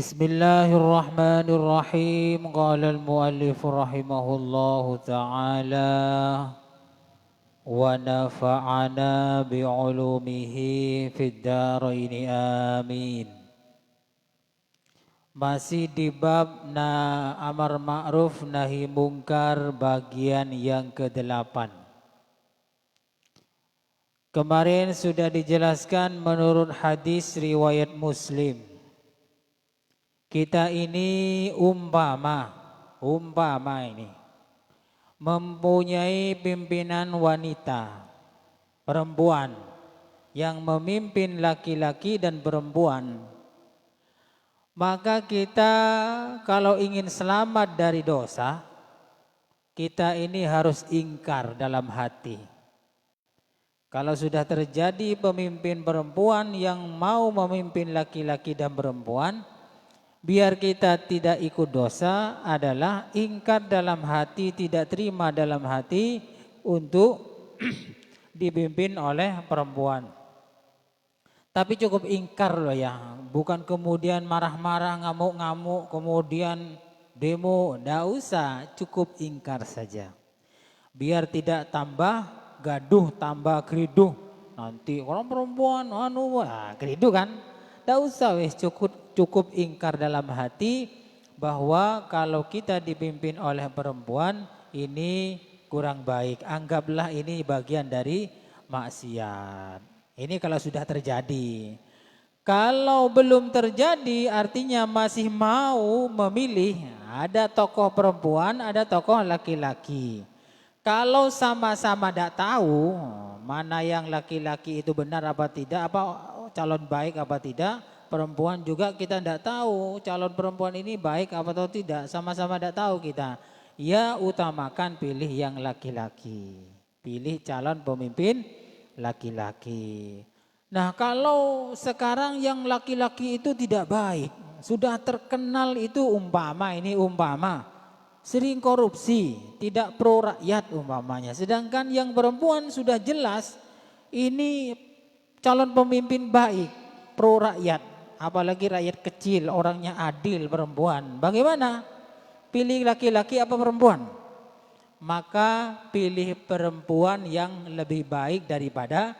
Bismillahirrahmanirrahim. Qala al-muallif rahimahullahu ta'ala wa nafa'ana bi'ulumihi fid dharain amin. Masih di bab amar ma'ruf nahi mungkar bagian yang ke-8. Kemarin sudah dijelaskan menurut hadis riwayat Muslim. Kita ini umpama ini mempunyai pimpinan wanita, perempuan yang memimpin laki-laki dan perempuan. Maka kita kalau ingin selamat dari dosa, kita ini harus ingkar dalam hati. Kalau sudah terjadi pemimpin perempuan yang mau memimpin laki-laki dan perempuan, biar kita tidak ikut dosa adalah ingkar dalam hati, tidak terima dalam hati untuk dipimpin oleh perempuan. Tapi cukup ingkar loh ya, bukan kemudian marah-marah, ngamuk-ngamuk, kemudian demo, tidak usah, cukup ingkar saja. Biar tidak tambah gaduh, tambah keriduh. Nanti orang perempuan, keriduh kan? Tidak usah wis, cukup ingkar dalam hati bahwa kalau kita dipimpin oleh perempuan ini kurang baik. Anggaplah ini bagian dari maksiat. Ini kalau sudah terjadi. Kalau belum terjadi artinya masih mau memilih. Ada tokoh perempuan, ada tokoh laki-laki. Kalau sama-sama tidak tahu mana yang laki-laki itu benar apa tidak, apa calon baik apa tidak, perempuan juga kita tidak tahu calon perempuan ini baik apa atau tidak, sama-sama tidak tahu kita. Ya utamakan pilih yang laki-laki, pilih calon pemimpin laki-laki. Nah kalau sekarang yang laki-laki itu tidak baik, sudah terkenal itu umpama sering korupsi, tidak pro rakyat umpamanya. Sedangkan yang perempuan sudah jelas ini calon pemimpin baik, pro rakyat, apalagi rakyat kecil, orangnya adil, perempuan. Bagaimana? Pilih laki-laki apa perempuan? Maka pilih perempuan yang lebih baik daripada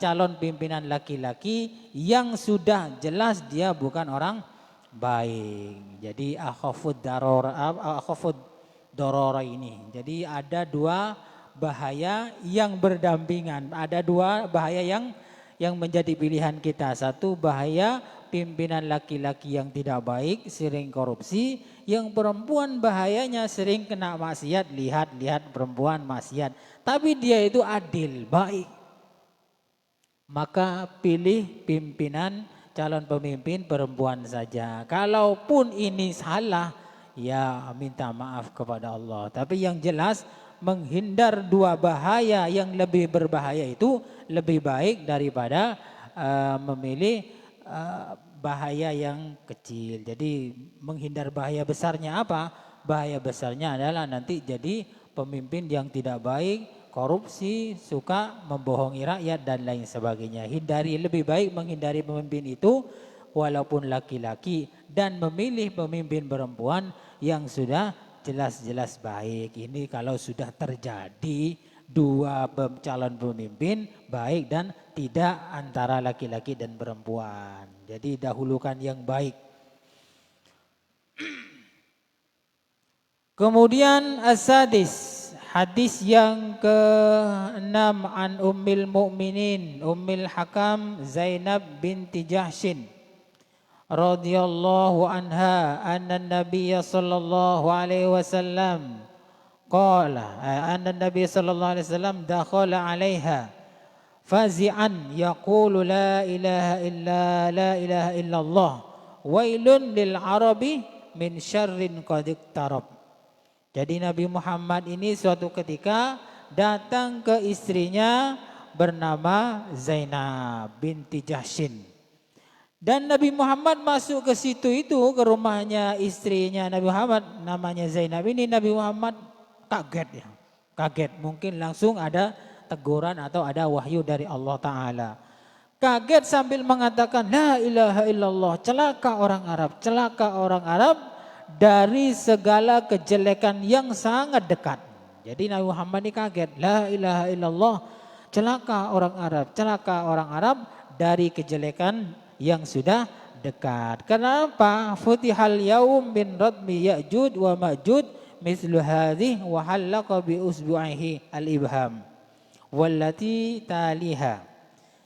calon pimpinan laki-laki yang sudah jelas dia bukan orang baik. Jadi akhafud darora ini. Jadi ada dua bahaya yang berdampingan. Ada dua bahaya yang menjadi pilihan kita. Satu bahaya pimpinan laki-laki yang tidak baik, sering korupsi. Yang perempuan bahayanya sering kena maksiat, lihat perempuan maksiat. Tapi dia itu adil, baik. Maka pilih pimpinan calon pemimpin perempuan saja. Kalaupun ini salah, ya minta maaf kepada Allah. Tapi yang jelas menghindar dua bahaya yang lebih berbahaya itu lebih baik daripada memilih bahaya yang kecil. Jadi menghindar bahaya besarnya apa? Bahaya besarnya adalah nanti jadi pemimpin yang tidak baik, korupsi, suka membohongi rakyat dan lain sebagainya. Lebih baik menghindari pemimpin itu walaupun laki-laki dan memilih pemimpin perempuan yang sudah jelas-jelas baik. Ini kalau sudah terjadi dua calon pemimpin baik dan tidak antara laki-laki dan perempuan. Jadi dahulukan yang baik. Kemudian as-sadis, hadis yang ke-6 an Ummil Mukminin Ummil Hakam Zainab binti Jahshin radhiyallahu anha anna Nabiy sallallahu alaihi wasallam qala anna Nabiy sallallahu alaihi wasallam dakhala 'alaiha fazi'an yaqulu la ilaha illallah wailun lil arabi min syarrin qad iqtarab. Jadi Nabi Muhammad ini suatu ketika datang ke istrinya bernama Zainab binti Jahshin. Dan Nabi Muhammad masuk ke situ itu, ke rumahnya istrinya Nabi Muhammad namanya Zainab ini. Nabi Muhammad kaget ya. Kaget, mungkin langsung ada teguran atau ada wahyu dari Allah Ta'ala. kaget sambil mengatakan la ilaha illallah, celaka orang Arab dari segala kejelekan yang sangat dekat. Jadi Nabi Muhammad ini kaget, la ilaha illallah, celaka orang Arab dari kejelekan yang sudah dekat. Kenapa? Futihal yaum bin radmi Ya'jud wa Ma'jud mislu hadhih wa halaqa bi usbu'ihi al-ibham wallati taliha.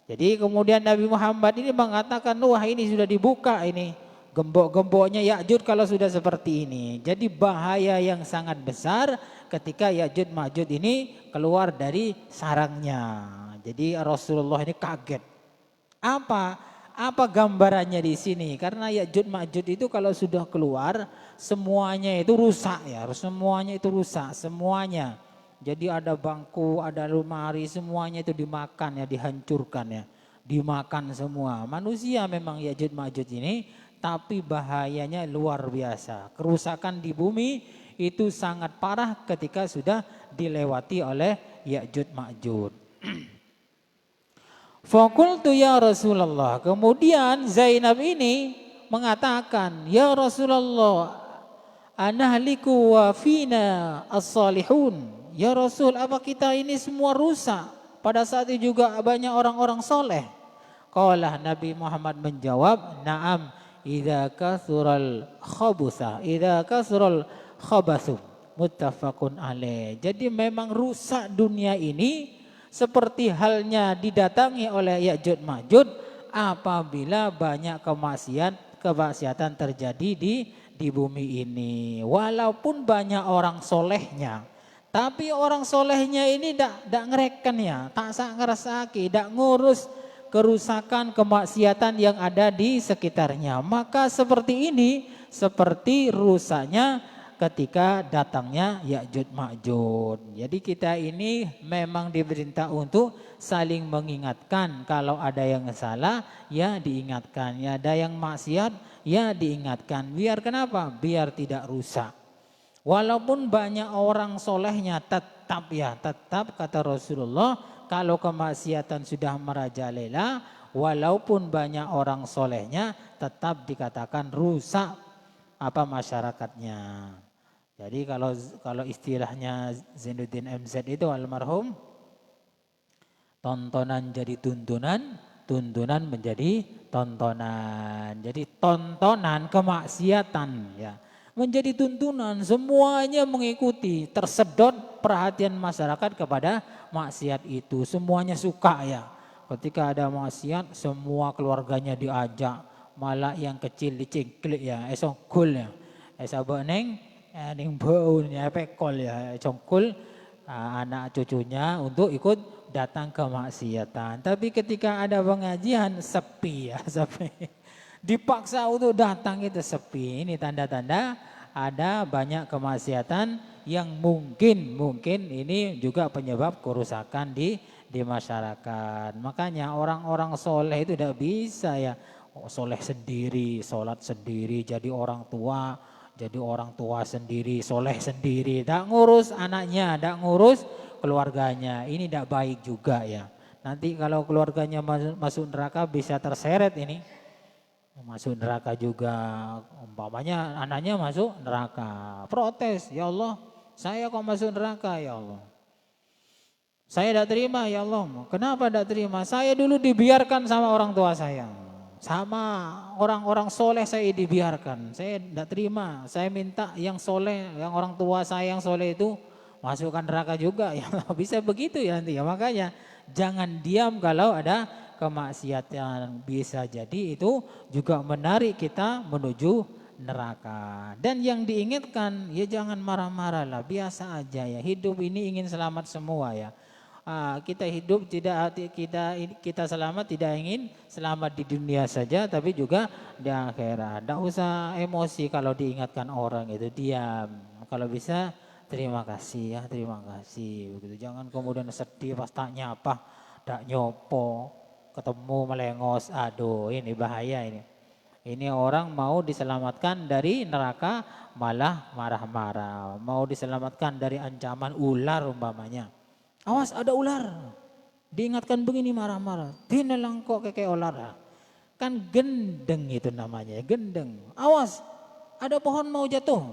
Jadi kemudian Nabi Muhammad ini mengatakan, wah ini sudah dibuka ini gembok-gemboknya Ya'jud kalau sudah seperti ini. Jadi bahaya yang sangat besar ketika Ya'jud Ma'jud ini keluar dari sarangnya. Jadi Rasulullah ini kaget. Apa gambarannya di sini? Karena Ya'jud Ma'jud itu kalau sudah keluar semuanya itu rusak ya, semuanya. Jadi ada bangku, ada lemari, semuanya itu dimakan ya, dihancurkan ya. Dimakan semua. Manusia memang Ya'jud Ma'jud ini, tapi bahayanya luar biasa. Kerusakan di bumi itu sangat parah ketika sudah dilewati oleh Ya'jud Ma'jud. Fakultu ya Rasulullah. Kemudian Zainab ini mengatakan, ya Rasulullah, anahliku wa fina as-salihun. Ya Rasul, apa kita ini semua rusak? Pada saat itu juga banyak orang-orang soleh. Qala Nabi Muhammad menjawab, na'am, idza kasural khabathu, muttafaqun alaih. Jadi memang rusak dunia ini seperti halnya didatangi oleh Ya'jud Ma'jud apabila banyak kemaksiatan terjadi di bumi ini. Walaupun banyak orang solehnya, tapi orang solehnya ini tidak ngereken ya, tak ngerasaki, tidak ngurus kerusakan kemaksiatan yang ada di sekitarnya. Maka seperti ini, seperti rusaknya ketika datangnya Ya'jud Ma'jud. Jadi kita ini memang diperintah untuk saling mengingatkan. Kalau ada yang salah ya diingatkan, ya ada yang maksiat ya diingatkan. Biar kenapa? Biar tidak rusak. Walaupun banyak orang solehnya tetap kata Rasulullah, kalau kemaksiatan sudah merajalela, walaupun banyak orang solehnya tetap dikatakan rusak masyarakatnya. Jadi kalau istilahnya Zainuddin MZ itu almarhum, tontonan jadi tuntunan, tuntunan menjadi tontonan. Jadi tontonan kemaksiatan ya menjadi tuntunan, semuanya mengikuti, tersedot perhatian masyarakat kepada maksiat itu, semuanya suka ya. Ketika ada maksiat semua keluarganya diajak, malah yang kecil dicengklik ya, esongkul ya, esaboneng, ning bau ya pekol ya, congkul anak cucunya untuk ikut datang ke maksiatan. Tapi ketika ada pengajian sepi ya, sepi. Dipaksa untuk datang itu sepi. Ini tanda-tanda ada banyak kemaksiatan yang mungkin ini juga penyebab kerusakan di masyarakat. Makanya orang-orang soleh itu tidak bisa ya soleh sendiri, sholat sendiri, jadi orang tua sendiri, soleh sendiri, tidak ngurus anaknya, tidak ngurus keluarganya. Ini tidak baik juga ya. Nanti kalau keluarganya masuk neraka bisa terseret ini. Masuk neraka juga, umpamanya anaknya masuk neraka, protes, ya Allah saya kok masuk neraka ya Allah, saya tidak terima ya Allah. Kenapa tidak terima? Saya dulu dibiarkan sama orang tua saya, sama orang-orang soleh saya dibiarkan, saya tidak terima, saya minta yang soleh, yang orang tua saya yang soleh itu masukkan neraka juga ya Allah. Bisa begitu ya nanti ya. Makanya jangan diam kalau ada kemaksiatan, bisa jadi itu juga menarik kita menuju neraka. Dan yang diingatkan ya jangan marah-marah lah, biasa aja ya. Hidup ini ingin selamat semua ya. Kita hidup kita selamat, tidak ingin selamat di dunia saja tapi juga di akhirat. Tidak usah emosi kalau diingatkan orang itu, diam. Kalau bisa terima kasih ya, terima kasih begitu. Jangan kemudian sedih pas tanya apa, tidak nyopo. Ketemu melengos, aduh ini bahaya ini. Ini orang mau diselamatkan dari neraka malah marah-marah. Mau diselamatkan dari ancaman ular umpamanya. Awas ada ular. Diingatkan begini marah-marah. Tinalang kok kayak olara. Kan gendeng itu namanya, gendeng. Awas, ada pohon mau jatuh.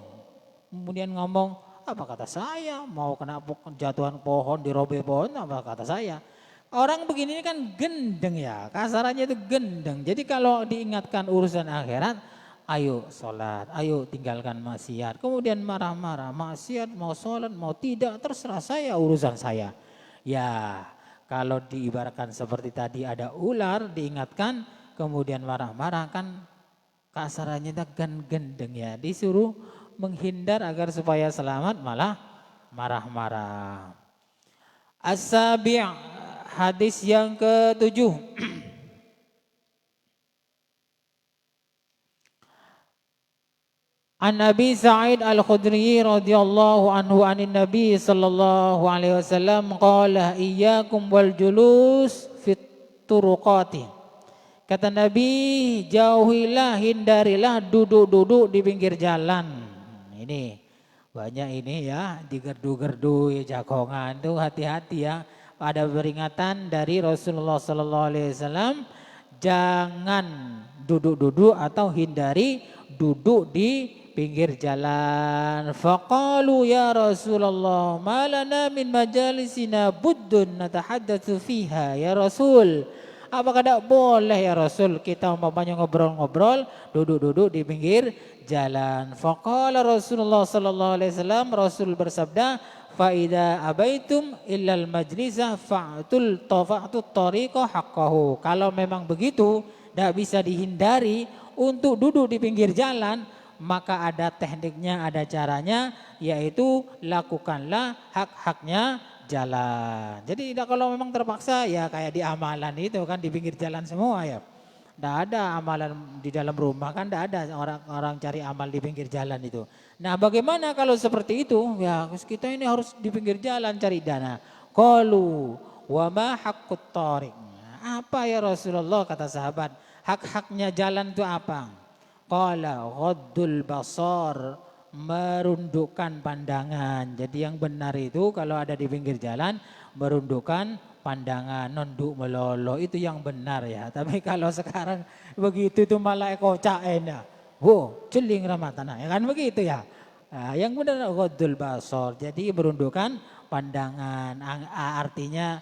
Kemudian ngomong, apa kata saya? Mau kena jatuhan pohon, dirobe pohon, apa kata saya? Orang begini kan gendeng ya, kasarannya itu gendeng. Jadi kalau diingatkan urusan akhirat, ayo sholat, ayo tinggalkan maksiat. Kemudian marah-marah, maksiat mau sholat, mau tidak, terserah saya, urusan saya. Ya, kalau diibaratkan seperti tadi ada ular diingatkan kemudian marah-marah kan kasarannya kan gendeng ya. Disuruh menghindar agar supaya selamat malah marah-marah. As-sabi' hadis yang ke-7. An Nabi Sa'id Al-Khudri radhiyallahu anhu anin Nabi sallallahu alaihi wasallam qala iyyakum wal julus fit turuqati. Kata Nabi, jauhilah, hindarilah duduk-duduk di pinggir jalan. Ini banyak ini ya, digerdu-gerdu ya, jagongan tuh hati-hati ya. Ada peringatan dari Rasulullah sallallahu alaihi wasallam, jangan duduk-duduk atau hindari duduk di pinggir jalan. Faqalu ya Rasulullah, malana min majalisina buddun natahaddatsu fiha ya Rasul. Apakah tidak boleh ya Rasul kita umpamanya ngobrol-ngobrol, duduk-duduk di pinggir jalan. Faqala Rasulullah sallallahu alaihi wasallam, Rasul bersabda, fa idza abaitum illal majlisah fa'tul tariqa haqqahu. Kalau memang begitu, tidak bisa dihindari untuk duduk di pinggir jalan, maka ada tekniknya, ada caranya, yaitu lakukanlah hak-haknya jalan. Jadi kalau memang terpaksa ya kayak di amalan itu kan di pinggir jalan semua ya. Tidak ada amalan di dalam rumah kan, tidak ada orang-orang cari amal di pinggir jalan itu. Nah bagaimana kalau seperti itu? Ya kita ini harus di pinggir jalan cari dana. Qalu wa ma haqqut tariq. Apa ya Rasulullah kata sahabat? Hak-haknya jalan itu apa? Qala ghaddul basar, merundukkan pandangan. Jadi yang benar itu kalau ada di pinggir jalan merundukkan pandangan, nunduk melolo, itu yang benar ya. Tapi kalau sekarang begitu itu malah kocak enak. Wow, celing ramatana ya kan begitu ya. Nah, yang benar ghaddul basar. Jadi merundukkan pandangan, artinya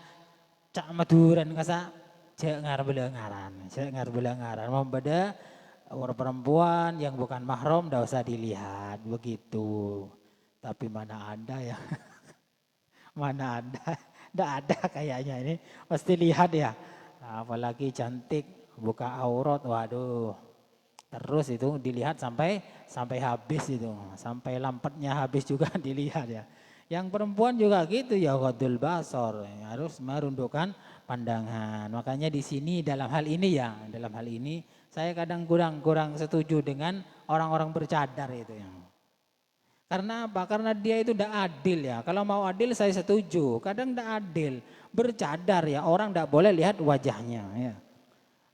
cak maduran kasa cek ngarbelengaran membeda orang perempuan yang bukan mahram tidak usah dilihat begitu. Tapi mana ada ya, mana ada, tidak ada kayaknya ini pasti lihat ya. Nah, apalagi cantik buka aurat, waduh, terus itu dilihat sampai habis itu, sampai lampetnya habis juga dilihat ya. Yang perempuan juga gitu ya, ghadul basar, harus merundukkan pandangan. Makanya di sini dalam hal ini ya, dalam hal ini saya kadang kurang setuju dengan orang-orang bercadar itu ya. Karena apa? Karena dia itu tidak adil ya. Kalau mau adil saya setuju. Kadang tidak adil. Bercadar ya, orang tidak boleh lihat wajahnya ya.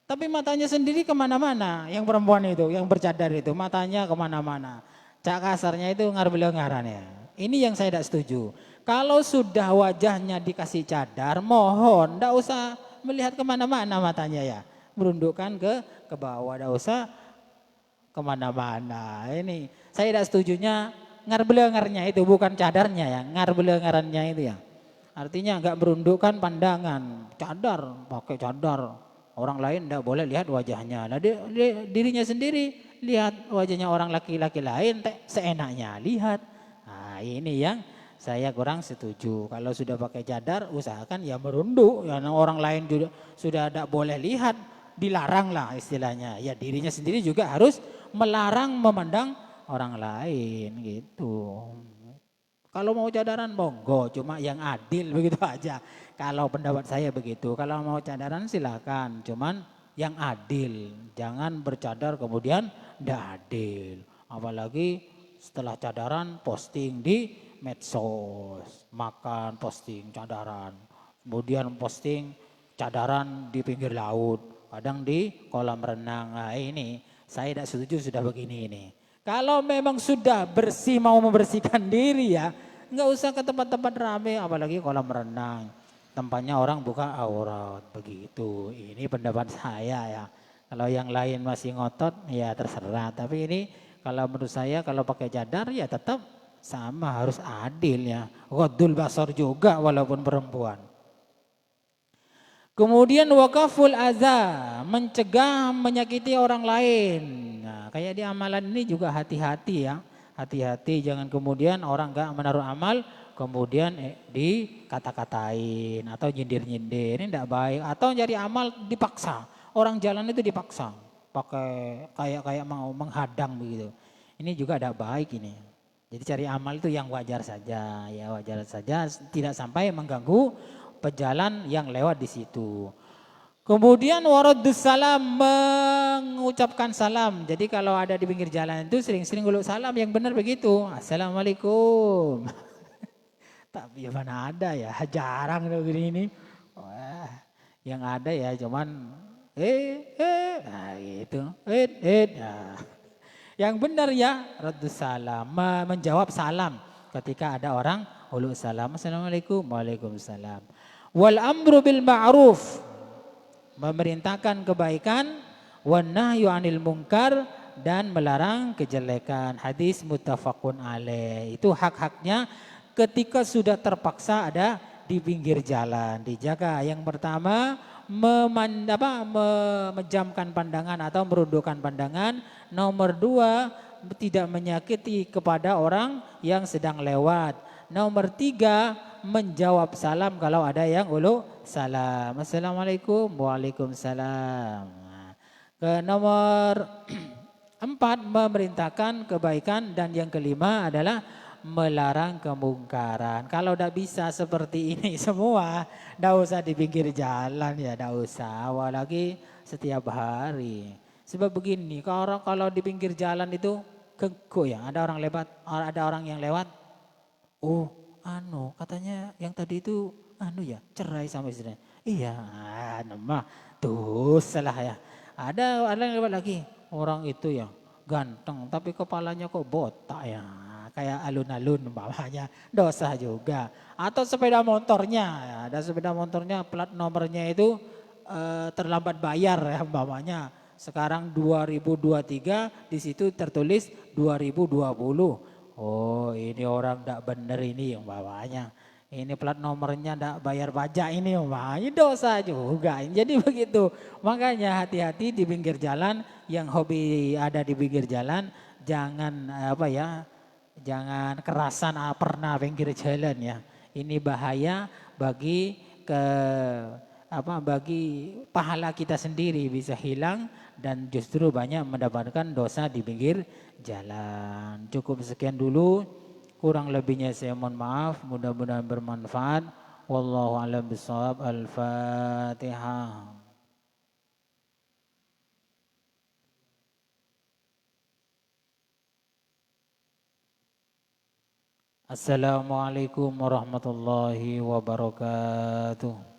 Tapi matanya sendiri kemana-mana. Yang perempuan itu, yang bercadar itu matanya kemana-mana. Cak kasarnya itu ngarbelengaran ya. Ini yang saya tidak setuju. Kalau sudah wajahnya dikasih cadar, mohon tidak usah melihat kemana-mana matanya ya. Merundukkan ke bawah, tidak usah kemana-mana. Ini saya tidak setujunya ngarbelengarnya itu, bukan cadarnya ya, ngarbelengarannya itu ya. Artinya enggak merundukkan pandangan, cadar, pakai cadar. Orang lain tidak boleh lihat wajahnya. Nah, dirinya sendiri lihat wajahnya orang laki-laki lain, seenaknya lihat. Nah, ini yang saya kurang setuju. Kalau sudah pakai cadar, usahakan ya merunduk. Ya, orang lain juga sudah tidak boleh lihat, dilarang lah istilahnya. Ya dirinya sendiri juga harus melarang memandang orang lain gitu. Kalau mau cadaran monggo, cuma yang adil begitu aja. Kalau pendapat saya begitu. Kalau mau cadaran silakan, cuman yang adil. Jangan bercadar kemudian tidak adil. Apalagi setelah cadaran posting di medsos, makan posting cadaran, kemudian posting cadaran di pinggir laut, kadang di kolam renang. Nah, ini saya tidak setuju sudah begini ini. Kalau memang sudah bersih, mau membersihkan diri ya, nggak usah ke tempat-tempat ramai, apalagi kolam renang. tempatnya orang buka aurat begitu. Ini pendapat saya ya. Kalau yang lain masih ngotot ya terserah. Tapi ini kalau menurut saya kalau pakai cadar ya tetap sama harus adil ya. Ghaddul basar juga walaupun perempuan. Kemudian wakaful aza, mencegah menyakiti orang lain. Nah, kayak di amalan ini juga hati-hati ya. Hati-hati jangan kemudian orang gak menaruh amal kemudian dikata-katain atau nyindir-nyindir. Ini tidak baik atau nyari amal dipaksa. Orang jalan itu dipaksa pakai kayak mau menghadang begitu. Ini juga tidak baik ini. Jadi cari amal itu yang wajar saja, ya wajar saja tidak sampai mengganggu pejalan yang lewat di situ. Kemudian waraddus salam, mengucapkan salam. Jadi kalau ada di pinggir jalan itu sering-sering nguluk salam yang benar begitu. Assalamualaikum. Tapi mana ada ya, jarang begini ini. Wah, yang ada ya cuman nah gitu. Nah. Yang benar ya raddus salam, menjawab salam ketika ada orang uluk salam. Assalamualaikum, waalaikumsalam. Wal amru bil ma'ruf, memerintahkan kebaikan, wan nahyu 'anil munkar, dan melarang kejelekan. Hadis muttafaqun alaih. Itu hak-haknya ketika sudah terpaksa ada di pinggir jalan, dijaga. Yang pertama memejamkan pandangan atau merundukkan pandangan. Nomor 2 tidak menyakiti kepada orang yang sedang lewat. Nomor 3 menjawab salam kalau ada yang uluk salam. Assalamualaikum, waalaikumsalam. Ke nomor 4 memerintahkan kebaikan, dan yang kelima adalah melarang kemungkaran. Kalau tidak bisa seperti ini semua, tidak usah di pinggir jalan ya, tidak usah. Apalagi setiap hari. Sebab begini, kalau di pinggir jalan itu kengko ya, ada orang yang lewat. Oh, katanya yang tadi itu ya cerai sama istrinya. Iya, mah tuh salah ya. Ada yang lewat lagi, orang itu ya ganteng tapi kepalanya kok botak ya. Kayak alun-alun umpamanya, dosa juga. Atau sepeda motornya, ya, ada sepeda motornya plat nomornya itu terlambat bayar ya umpamanya. Sekarang 2023 di situ tertulis 2020. Oh, ini orang tidak benar ini umpamanya. Ini plat nomornya tidak bayar pajak ini umpamanya, dosa juga. Jadi begitu. Makanya hati-hati di pinggir jalan, yang hobi ada di pinggir jalan jangan jangan kerasan pernah pinggir jalan ya. Ini bahaya bagi bagi pahala kita sendiri bisa hilang dan justru banyak mendapatkan dosa di pinggir jalan. Cukup sekian dulu. Kurang lebihnya saya mohon maaf. Mudah-mudahan bermanfaat. Wallahu a'lam bishawab. Al-Fatihah. Assalamualaikum warahmatullahi wabarakatuh.